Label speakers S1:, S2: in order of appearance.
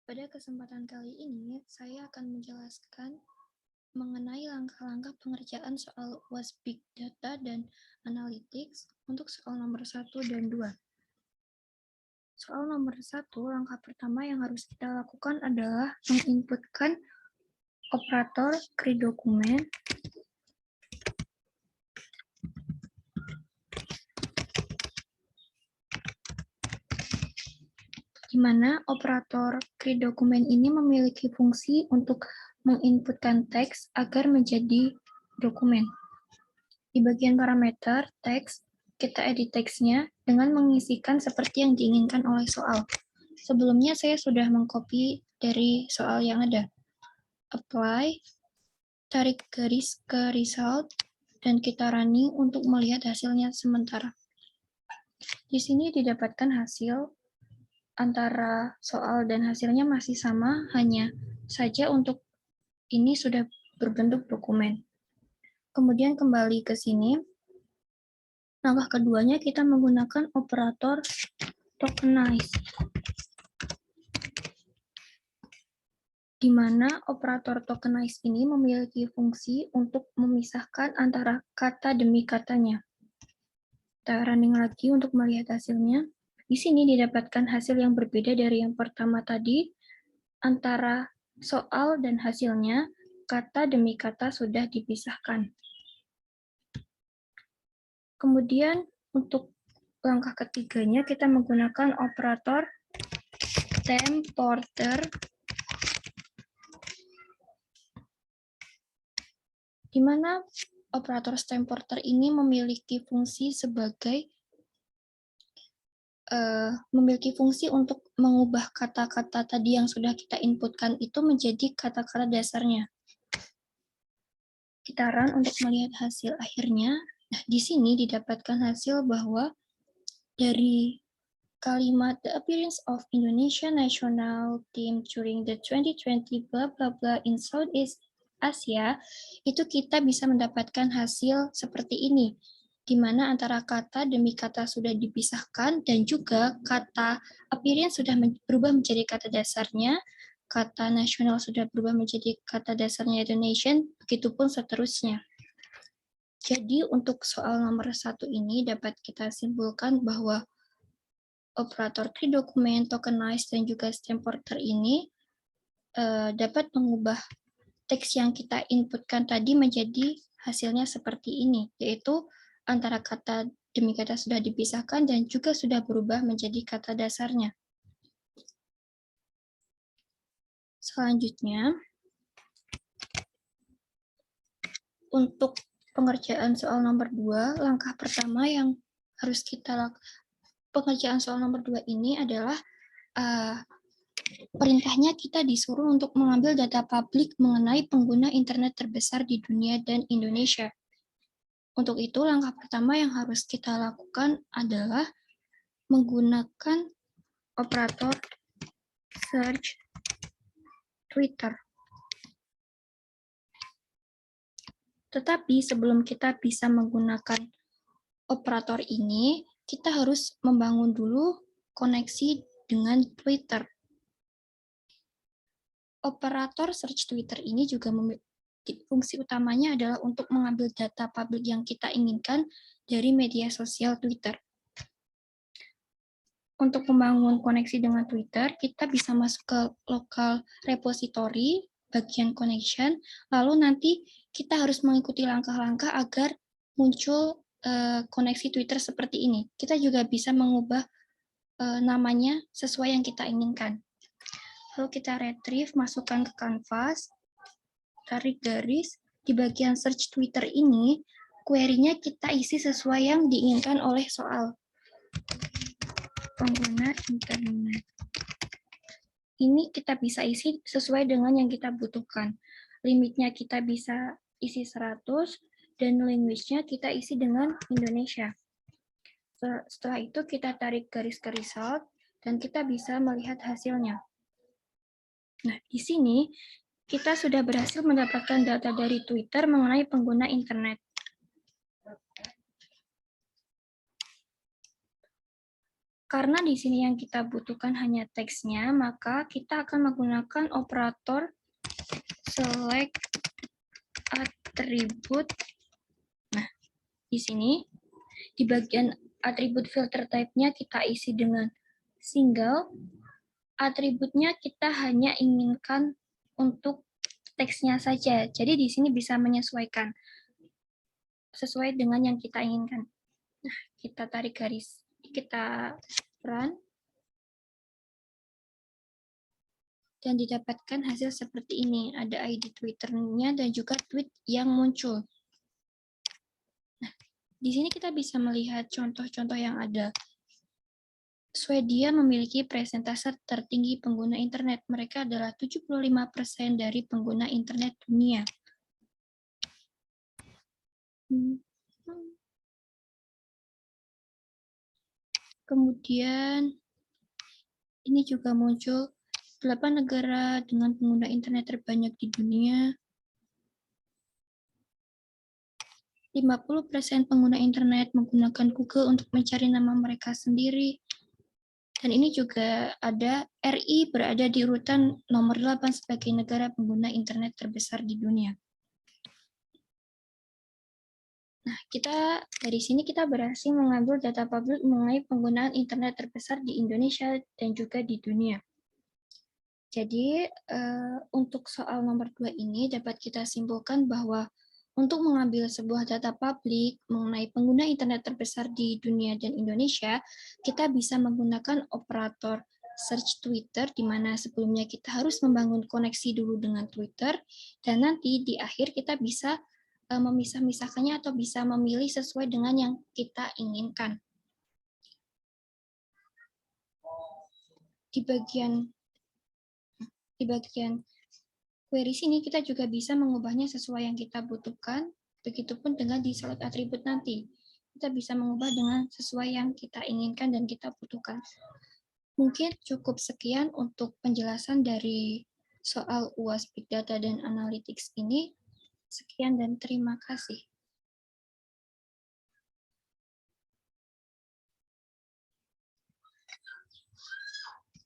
S1: Pada kesempatan kali ini, saya akan menjelaskan mengenai langkah-langkah pengerjaan soal UAS Big Data dan Analytics untuk soal nomor 1 dan 2. Soal nomor 1, langkah pertama yang harus kita lakukan adalah menginputkan operator create dokumen di mana operator create dokumen ini memiliki fungsi untuk menginputkan teks agar menjadi dokumen. Di bagian parameter teks, kita edit teksnya dengan mengisikan seperti yang diinginkan oleh soal. Sebelumnya saya sudah mengcopy dari soal yang ada. Apply, tarik garis ke result, dan kita running untuk melihat hasilnya sementara. Di sini didapatkan hasil antara soal dan hasilnya masih sama, hanya saja untuk ini sudah berbentuk dokumen. Kemudian kembali ke sini. Langkah keduanya kita menggunakan operator tokenize, di mana operator tokenize ini memiliki fungsi untuk memisahkan antara kata demi katanya. Kita running lagi untuk melihat hasilnya. Di sini didapatkan hasil yang berbeda dari yang pertama tadi. Antara soal dan hasilnya, kata demi kata sudah dipisahkan. Kemudian untuk langkah ketiganya kita menggunakan operator temporter, di mana operator temporter ini memiliki fungsi sebagai untuk mengubah kata-kata tadi yang sudah kita inputkan itu menjadi kata-kata dasarnya. Kita run untuk melihat hasil akhirnya. Nah, di sini didapatkan hasil bahwa dari kalimat the appearance of Indonesian national team during the 2020 bla bla bla in Southeast Asia, itu kita bisa mendapatkan hasil seperti ini, di mana antara kata demi kata sudah dipisahkan dan juga kata appearance sudah berubah menjadi kata dasarnya, kata nasional sudah berubah menjadi kata dasarnya Indonesian, begitupun seterusnya. Jadi untuk soal nomor 1 ini dapat kita simpulkan bahwa operator create dokumen, tokenize, dan juga temporter ini dapat mengubah teks yang kita inputkan tadi menjadi hasilnya seperti ini, yaitu antara kata demi kata sudah dipisahkan dan juga sudah berubah menjadi kata dasarnya. Selanjutnya, untuk pengerjaan soal nomor 2, langkah pertama yang harus kita lakukan, pengerjaan soal nomor 2 ini adalah perintahnya kita disuruh untuk mengambil data publik mengenai pengguna internet terbesar di dunia dan Indonesia. Untuk itu, langkah pertama yang harus kita lakukan adalah menggunakan operator search Twitter. Tetapi sebelum kita bisa menggunakan operator ini, kita harus membangun dulu koneksi dengan Twitter. Operator search Twitter ini juga fungsi utamanya adalah untuk mengambil data publik yang kita inginkan dari media sosial Twitter. Untuk membangun koneksi dengan Twitter, kita bisa masuk ke local repository, bagian connection, lalu nanti kita harus mengikuti langkah-langkah agar muncul koneksi Twitter seperti ini. Kita juga bisa mengubah namanya sesuai yang kita inginkan. Lalu kita retrieve, masukkan ke canvas, tarik garis, di bagian search Twitter ini, query-nya kita isi sesuai yang diinginkan oleh soal. Pengguna internet. Ini kita bisa isi sesuai dengan yang kita butuhkan. Limitnya kita bisa isi 100, dan language-nya kita isi dengan Indonesia. Setelah itu kita tarik garis ke result, dan kita bisa melihat hasilnya. Nah, di sini kita sudah berhasil mendapatkan data dari Twitter mengenai pengguna internet. karena di sini yang kita butuhkan hanya teksnya, maka kita akan menggunakan operator select atribut. Nah, di sini di bagian atribut filter type-nya kita isi dengan single. Atributnya kita hanya inginkan untuk teksnya saja. Jadi di sini bisa menyesuaikan sesuai dengan yang kita inginkan. Nah, kita tarik garis, kita run, dan didapatkan hasil seperti ini. Ada ID Twitter-nya dan juga tweet yang muncul. Nah, di sini kita bisa melihat contoh-contoh yang ada. Swedia memiliki persentase tertinggi pengguna internet. Mereka adalah 75% dari pengguna internet dunia. Kemudian ini juga muncul 8 negara dengan pengguna internet terbanyak di dunia. 50% pengguna internet menggunakan Google untuk mencari nama mereka sendiri. Dan ini juga ada RI berada di urutan nomor 8 sebagai negara pengguna internet terbesar di dunia. Nah, dari sini kita berhasil mengambil data publik mengenai penggunaan internet terbesar di Indonesia dan juga di dunia. Jadi, untuk soal nomor 2 ini dapat kita simpulkan bahwa untuk mengambil sebuah data publik mengenai pengguna internet terbesar di dunia dan Indonesia, kita bisa menggunakan operator search Twitter, di mana sebelumnya kita harus membangun koneksi dulu dengan Twitter, dan nanti di akhir kita bisa memisah-misahkannya atau bisa memilih sesuai dengan yang kita inginkan. Di bagian query sini kita juga bisa mengubahnya sesuai yang kita butuhkan, begitupun dengan di slot atribut nanti. Kita bisa mengubah dengan sesuai yang kita inginkan dan kita butuhkan. Mungkin cukup sekian untuk penjelasan dari soal UAS Big Data dan Analytics ini. Sekian dan terima kasih.